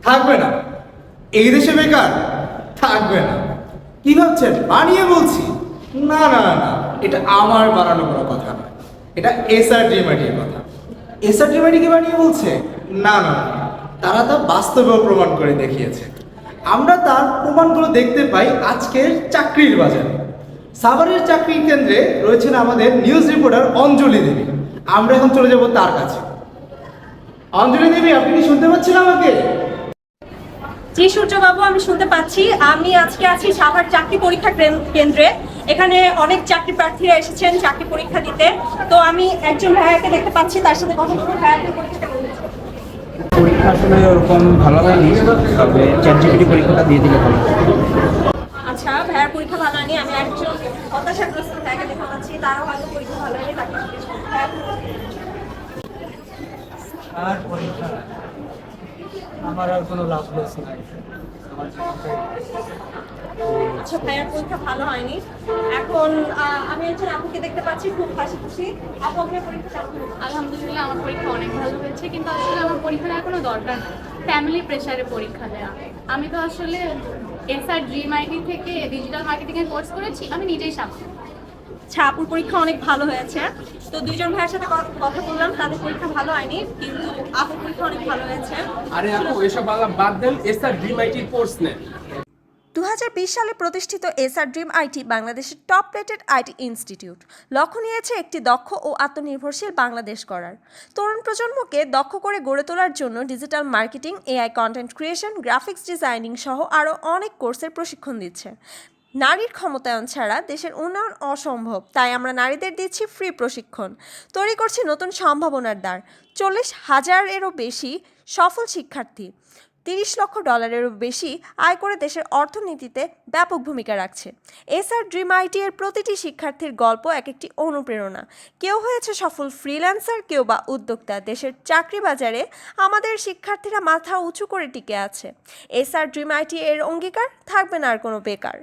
থাকবে না। এই দেশে বেকার থাকবে না। কি ভাবছেন বানিয়ে বলছি? না না না না, এটা আমার বানানো কোনো কথা নয়, এটা এসআর ড্রিমআইটির কথা। এসআর ড্রিমআইটি কি বানিয়ে বলছে? না না না, তারা তা বাস্তবেও প্রমাণ করে দেখিয়েছে। আমরা তার প্রমাণগুলো দেখতে পাই আজকের চাকরির বাজারে। সাভারের চাকরির কেন্দ্রে রয়েছেন আমাদের নিউজ রিপোর্টার অঞ্জলি দেবী। আমরা এখন চলে যাব তার কাছে। অঞ্জলি দেবী, আপনি কি শুনতে পাচ্ছেন আমাকে? জি সূর্যবাবু, আমি শুনতে পাচ্ছি। আমি আজকে আছি সাভার চাকরি পরীক্ষা কেন্দ্রে। এখানে অনেক চাকরি প্রার্থীরা এসেছেন চাকরি পরীক্ষা দিতে। তো আমি একজন ভাইয়াকে দেখতে পাচ্ছি, তার সাথে কথা বলবো। ভাইয়াকে পরীক্ষাটা বলেছে। পরীক্ষা আসলে ওরকম ভালো হয়নি, তবে চ্যাটজিপিটি পরীক্ষাটা দিয়ে দিলে ভালো। আচ্ছা, ভাইয়ার পরীক্ষা ভালো হয়নি। আমি একজন হতাশাগ্রস্ত ভাইয়াকে দেখতে পাচ্ছি, তারও হয়তো পরীক্ষা ভালো হয়নি। তাকে জিজ্ঞেস করবো, ভাইয়া আর পরীক্ষা আমার আর কোনো লাভ হয়েছে না। আচ্ছা, ভাইয়ার পরীক্ষা ভালো হয়নি। এখন আমি একজন আপুকে দেখতে পাচ্ছি, খুব হাসি খুশি। আপু, আপনার পরীক্ষা কেমন হয়েছে? আলহামদুলিল্লাহ, আমার পরীক্ষা অনেক ভালো হয়েছে, কিন্তু আসলে আমার পরীক্ষা দেওয়ার কোনো দরকার নেই। ফ্যামিলি প্রেশারে পরীক্ষা দেওয়া। আমি তো আসলে এসআর ড্রিমআইটি থেকে ডিজিটাল মার্কেটিংয়ের কোর্স করেছি, আমি নিজেই সামনে। আচ্ছা, আপুর পরীক্ষা অনেক ভালো হয়েছে। তো দুইজন ভাইয়ের সাথে কথা বললাম, তাদের পরীক্ষা ভালো হয়নি, কিন্তু আপুর পরীক্ষা অনেক ভালো হয়েছে। আরে আপু, এসব বাদ দেন, এসআর ড্রিমআইটির কোর্স নেন। 2020 সালে প্রতিষ্ঠিত এসআর ড্রিম আইটি বাংলাদেশের টপ রেটেড আইটি ইনস্টিটিউট। লক্ষ্য নিয়েছে একটি দক্ষ ও আত্মনির্ভরশীল বাংলাদেশ গড়ার। তরুণ প্রজন্মকে দক্ষ করে গড়ে তোলার জন্য digital marketing, AI content creation, graphics designing সহ আরও অনেক কোর্সের প্রশিক্ষণ দিচ্ছে। নারীর ক্ষমতায়ন ছাড়া দেশের উন্নয়ন অসম্ভব, তাই আমরা নারীদের দিচ্ছি ফ্রি প্রশিক্ষণ। তৈরি করছি নতুন সম্ভাবনার দ্বার। 40,000-এরও বেশি সফল শিক্ষার্থী, $30 লক্ষ বেশি আয় করে দেশের অর্থনীতিতে ব্যাপক ভূমিকা রাখছে। এসআর ড্রিম আইটি এর প্রতিটি শিক্ষার্থীর গল্প এক একটি অনুপ্রেরণা। কেউ হয়েছে সফল ফ্রিল্যান্সার, কেউ বা উদ্যোক্তা। দেশের চাকরি বাজারে আমাদের শিক্ষার্থীরা মাথা উঁচু করে টিকে আছে। এসআর ড্রিম আইটি এর অঙ্গীকার, থাকবে না আর কোনো বেকার।